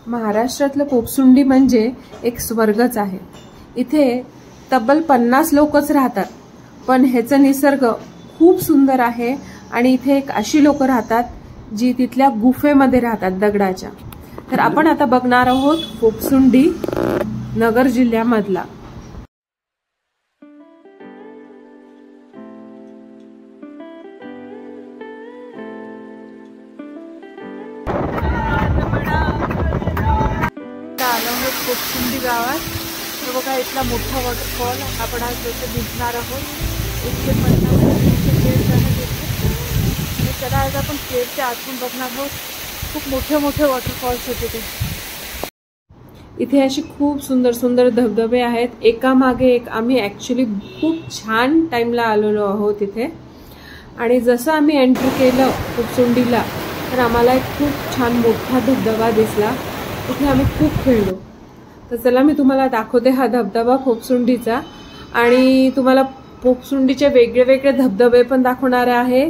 महाराष्ट्रातलं पोपसुंडी म्हणजे एक स्वर्गच आहे। इथे तब्बल 50 लोकच राहतात, पण ह्याचा निसर्ग खूप सुंदर आहे आणि इथे एक अशी लोक राहतात जी तिथल्या गुफेमध्ये राहतात दगडाच्या। तर आपण आता बघणार आहोत पोपसुंडी नगर जिल्ह्यामधला। पोपसुंडी गावात बघा इथला मोठा वॉटरफॉल आपण आज इथे दिसणार आहोत। 150 केव्स आहेत इथे। चला आज आपण केव्हच्या आतून बघणार आहोत। खूप मोठे मोठे वॉटरफॉल्स आहेत इथे। इथे अशी खूप सुंदर सुंदर धबधबे आहेत, एका मागे एक। आम्ही ऍक्च्युली खूप छान टाइमला आलेलो आहोत इथे। आणि जसं आम्ही एंट्री केलं पोपसुंडीला तर आम्हाला एक खूप छान मोठा धबधबा दिसला। इथे आम्ही खूप खेळलो। तर चला मी तुम्हाला दाखवते हा धबधबा पोपसुंडीचा, आणि तुम्हाला पोपसुंडीचे वेगळे वेगळे धबधबे पण दाखवणार आहे।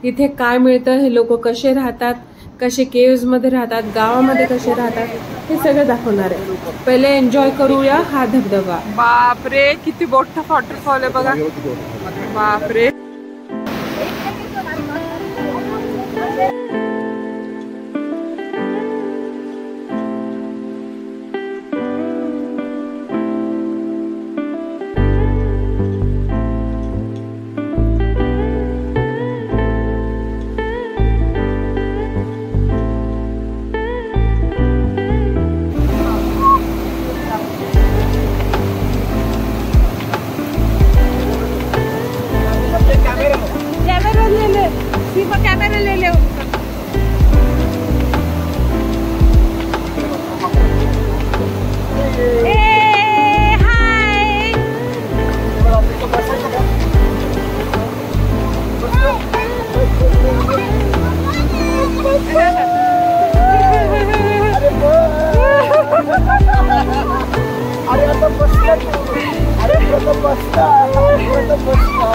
इथे काय मिळतं, हे लोक कसे राहतात, कसे केव्स मध्ये राहतात, गावामध्ये कसे राहतात, हे सगळं दाखवणार आहे। पहिले एन्जॉय करूया हा धबधबा। बापरे किती मोठा वॉटरफॉल आहे बघा। बापरे कैमरा ले ले उसका।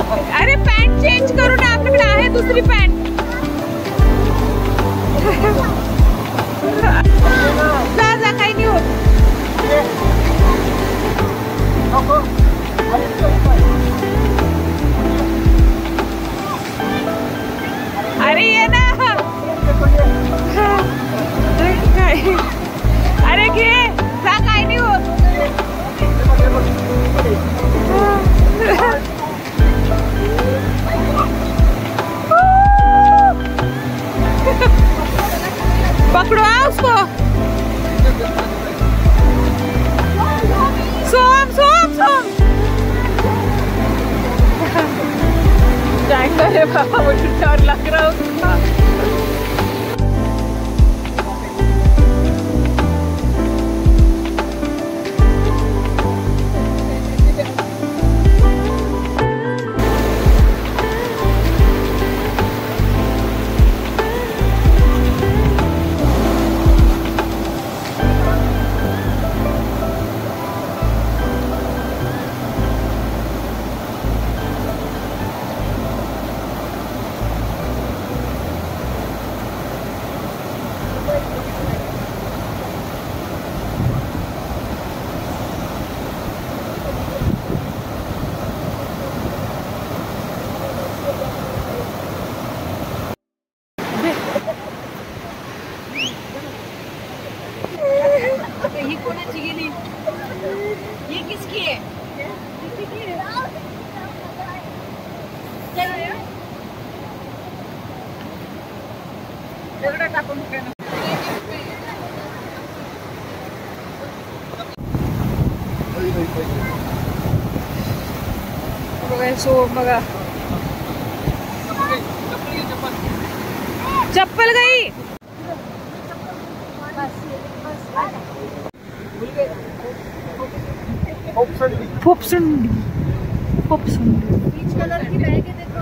हाय अरे पैंट चेंज करो ना, आपल्याकडे आहे दुसरी पैंट। जा काही नाही होत। अरे ये ना, अरे घे जा, काही नाही होत। पकड़ो उसको। सोम सोम सोम जाएंगे रे बाबा, मुझे डर लग रहा है उसका। ये कोणाची गेली? ये किसकी है? दगड टाकून बघा। सो बघा चप्पल गई। पोपसुंडी पोपसुंडी पीच कलर की बैग है, देखो।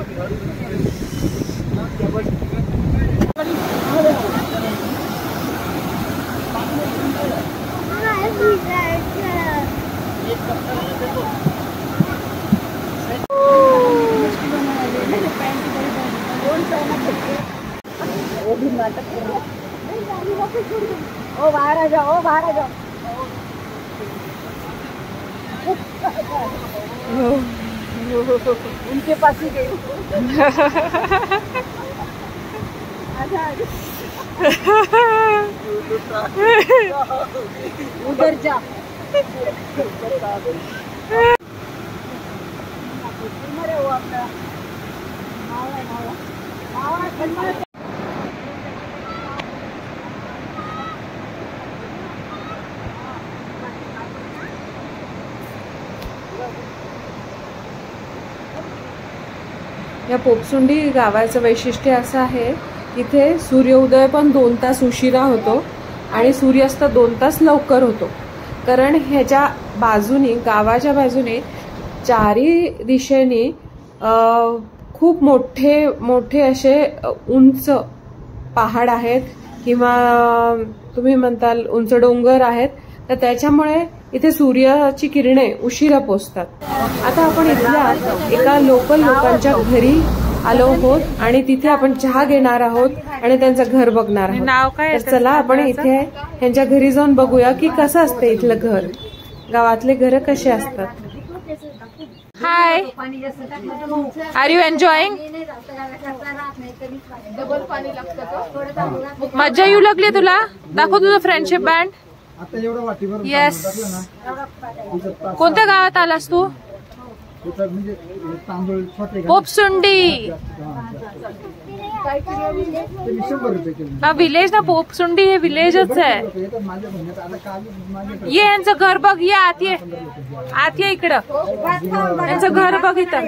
वो भी नाटक ओ बाहर आ जाओ, बाहर आ जाओ। उनके पास ही गई। उधर जा। या पोपसुंडी गावाचं वैशिष्ट्य असं आहे, इथे सूर्योदय पण 2 तास उशिरा होतो आणि सूर्यास्त 2 तास लवकर होतो. कारण ह्याच्या बाजूनी, गावाच्या बाजूने चारी दिशेने खूप मोठे मोठे असे उंच पहाड आहेत किंवा तुम्ही म्हणताल उंच डोंगर आहेत. तर त्याच्यामुळे इथे सूर्याची किरणे उशिरा पोचतात. आता आपण इथल्या एका लोकल लोकांच्या घरी आलो आहोत आणि तिथे आपण चहा घेणार आहोत आणि त्यांचं घर बघणार आहोत. नाव काय? तर चला आपण इथे ह्यांच्या घरी जाऊन बघूया की कसं असतं इथलं घर, गावातले घर कसे असतात. हाय, आर यू एन्जॉयिंग? मजा येऊ लागली तुला? दाखव तुझं फ्रेंडशिप बँड. येस. कोणत्या गावात आलास तू? पोपसुंडी. हा विलेज ना, पोपसुंडी हे विलेजच आहे. ये यांचं घर बघ, ये आत ये, आत ये इकडं. यांचं घर बघ इथं.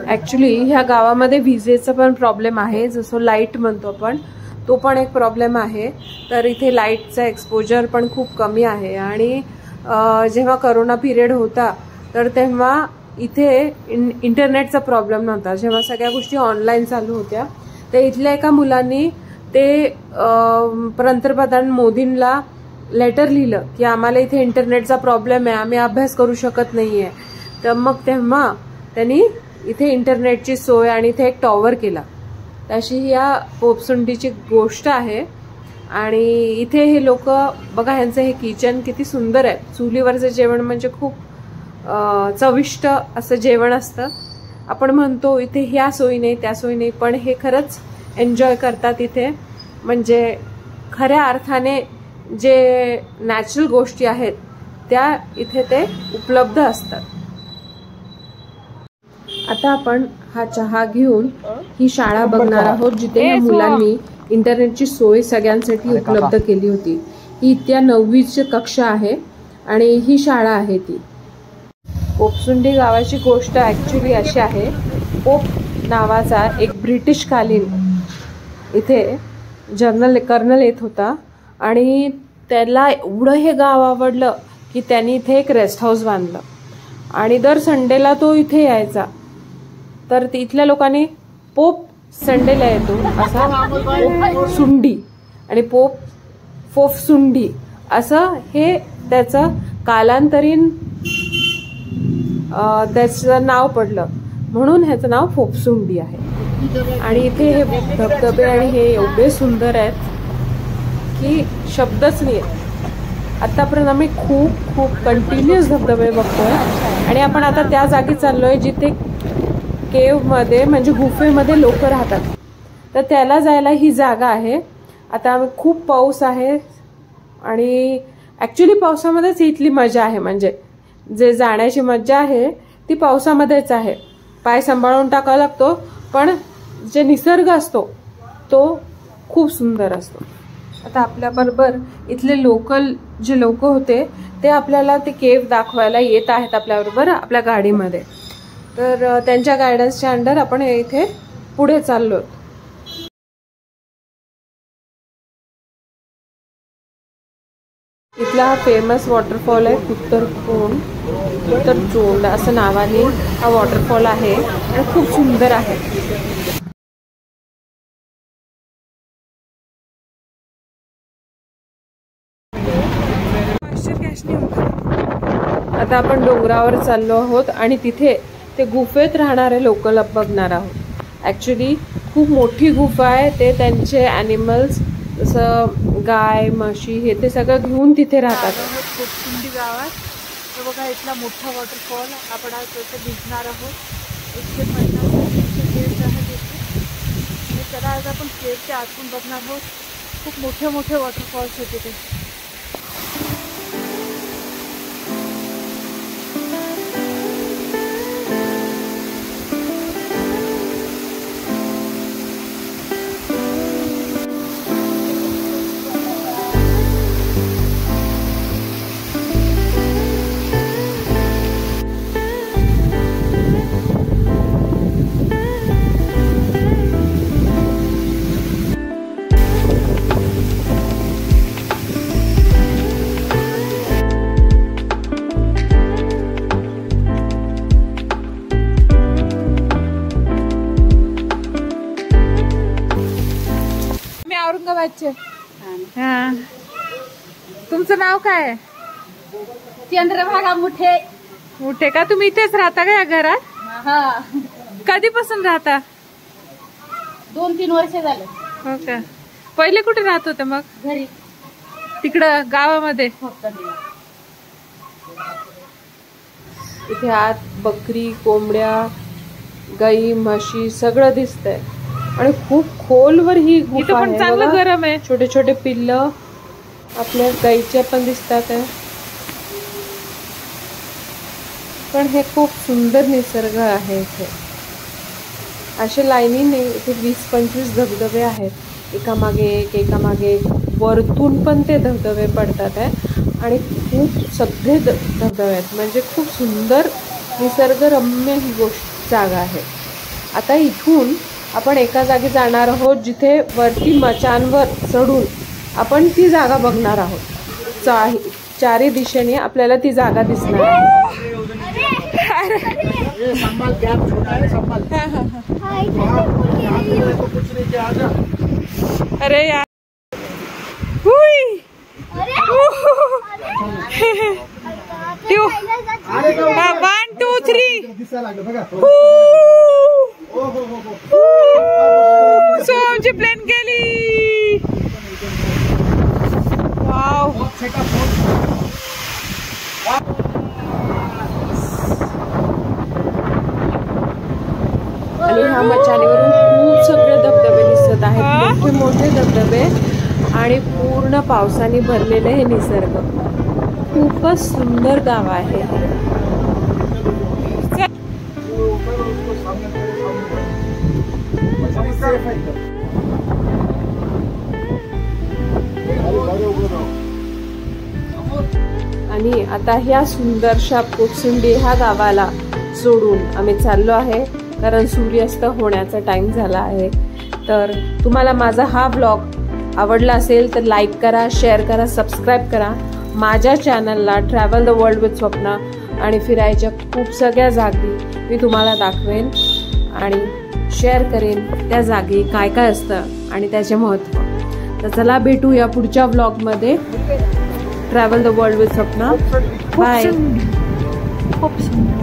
ऍक्च्युली ह्या गावामध्ये विजेचा पण प्रॉब्लेम आहे, जसं लाईट म्हणतो आपण, तो पण एक प्रॉब्लेम आहे. तर इथे लाईटचा एक्सपोजर पण खूप कमी आहे. आणि जेव्हा करोना पिरियड होता तर तेव्हा इथे इंटरनेटचा प्रॉब्लेम नव्हता. जेव्हा सगळ्या गोष्टी ऑनलाईन चालू होत्या तर इथल्या एका मुलांनी ते पंतप्रधान मोदींना लेटर लिहिलं की आम्हाला इथे इंटरनेटचा प्रॉब्लेम आहे, आम्ही अभ्यास करू शकत नाहीये. तर मग तेव्हा त्यांनी इथे इंटरनेटची सोय आणि इथे एक टॉवर केला. तशी या पोपसुंडीची गोष्ट आहे. आणि इथे हे लोक बघा, ह्यांचं हे किचन किती सुंदर आहे. चुलीवरचं जेवण म्हणजे खूप चविष्ट असं जेवण असतं. आपण म्हणतो इथे ह्या सोयी नाही त्या सोयी नाही, पण हे खरंच एन्जॉय करतात इथे. म्हणजे खऱ्या अर्थाने जे नॅचरल गोष्टी आहेत त्या इथे ते उपलब्ध असतात. आता आपण हा चहा घेऊन ही शाळा बघणार आहोत जिथे या मुलांनी इंटरनेटची सोय सगळ्यांसाठी उपलब्ध केली होती. ही इत्या 9वीची कक्षा आहे आणि ही शाळा आहे ती. पोपसुंडी गावाची गोष्ट ऍक्च्युली अशी आहे, पोप नावाचा एक ब्रिटिशकालीन इथे कर्नल येत होता आणि त्याला एवढं हे गाव आवडलं की त्यांनी इथे एक रेस्ट हाऊस बांधलं आणि दर संडेला तो इथे यायचा. तर इथल्या लोकांनी पोप संडेला येतो असा पोपसुंडी आणि पोपसुंडी असं हे त्याचं कालांतरीन त्याचं नाव पडलं, म्हणून ह्याचं नाव पोपसुंडी आहे. आणि इथे हे धबधबे आणि हे एवढे सुंदर आहेत की शब्दच नाही. आतापर्यंत आम्ही खूप खूप कंटिन्युअस धबधबे बघतोय आणि आपण आता त्या जागी चाललोय जिथे केव्हमध्ये म्हणजे गुफेमध्ये लोक राहतात. तर त्याला जायला ही जागा आहे. आता खूप पाऊस आहे आणि ऍक्च्युली पावसामध्येच इथली मजा आहे. म्हणजे जे जाण्याची मजा आहे ती पावसामध्येच आहे. पाय सांभाळून टाकावा लागतो, पण जे निसर्ग असतो तो खूप सुंदर असतो. आता आपल्याबरोबर इथले लोकल जे लोक होते ते आपल्याला ते केव्ह दाखवायला येत आहेत आपल्याबरोबर आपल्या गाडीमध्ये. तर त्यांच्या गायडन्सच्या अंडर आपण इथे पुढे चाललो. इथला हा फेमस वॉटरफॉल आहे उत्तर चोंड असं नावाने हा वॉटरफॉल आहे आणि खूप सुंदर आहे. आता आपण डोंगरावर चाललो आहोत आणि तिथे ते गुफेत राहणारे लोक बघणार आहोत. ऍक्च्युली खूप मोठी गुफा आहे. ते त्यांचे ॲनिमल्स जसं गाय म्हशी हे ते सगळं घेऊन तिथे राहतात. कोटसुंडी गावात तर बघा इथला मोठा वॉटरफॉल. आपण आज तिथे भिजणार आहोत. 150 केव्स आहेत इथे. आणि चला आज आपण केव्हच्या आतून बघणार आहोत. खूप मोठे मोठे वॉटरफॉल्स आहेत तिथे. औरंगाबादचे. हा, तुमचं नाव काय आहे? चंद्रभागा मुठे. मुठे का? तुम्ही इथेच राहता का या घरात? हा, कधीपासून राहता? 2-3 वर्ष झालं. हो का? पहिले कुठे राहत होते मग? घरी तिकडं गावामध्ये. इथे आत बकरी कोंबड्या गाई म्हशी सगळं दिसतंय आणि खूप खोलवर ही गुफा आहे. चांगलं गरम आहे. छोटे छोटे पिल्ल आपल्या गाईच्या पण दिसतात आहे. पण हे खूप सुंदर निसर्ग आहे. इथे असे लाईनीने इथे 20-25 धबधबे आहेत. एकामागे एक एकामागे एक. वरतून पण ते धबधबे पडतात आहे आणि खूप सगळे धबधबे आहेत. म्हणजे खूप सुंदर निसर्गरम्य ही जागा आहे. आता इथून आपण एका जागी जाणार आहोत जिथे वरती मचानवर चढून आपण ती जागा बघणार आहोत. चारी दिशेने आपल्याला ती जागा दिसणार आहे. अरे यार, 1 2 3 सो आमची प्लेन गेली. वाव. आणि ह्या मचानीवरून खूप सगळे धबधबे दिसत आहेत. मोठे मोठे धबधबे आणि पूर्ण पावसाने भरलेले हे निसर्ग. खूपच सुंदर गाव आहे. आणि आता ह्या सुंदरशा कोटसुंडी ह्या गावाला सोडून आम्ही चाललो आहे कारण सूर्यास्त होण्याचा टाइम झाला आहे. तर तुम्हाला माझा हा ब्लॉग आवडला असेल तर लाईक करा, शेअर करा, सबस्क्राईब करा. माझ्या चॅनलला travel the world with Swapna आणि फिरायच्या खूप सगळ्या जागी मी तुम्हाला दाखवेन आणि शेअर करेन त्या जागी काय काय असतं आणि त्याचे महत्त्व. तर चला भेटू या पुढच्या ब्लॉगमध्ये. Travel the world with Swapna. Bye. खूप सुंदर.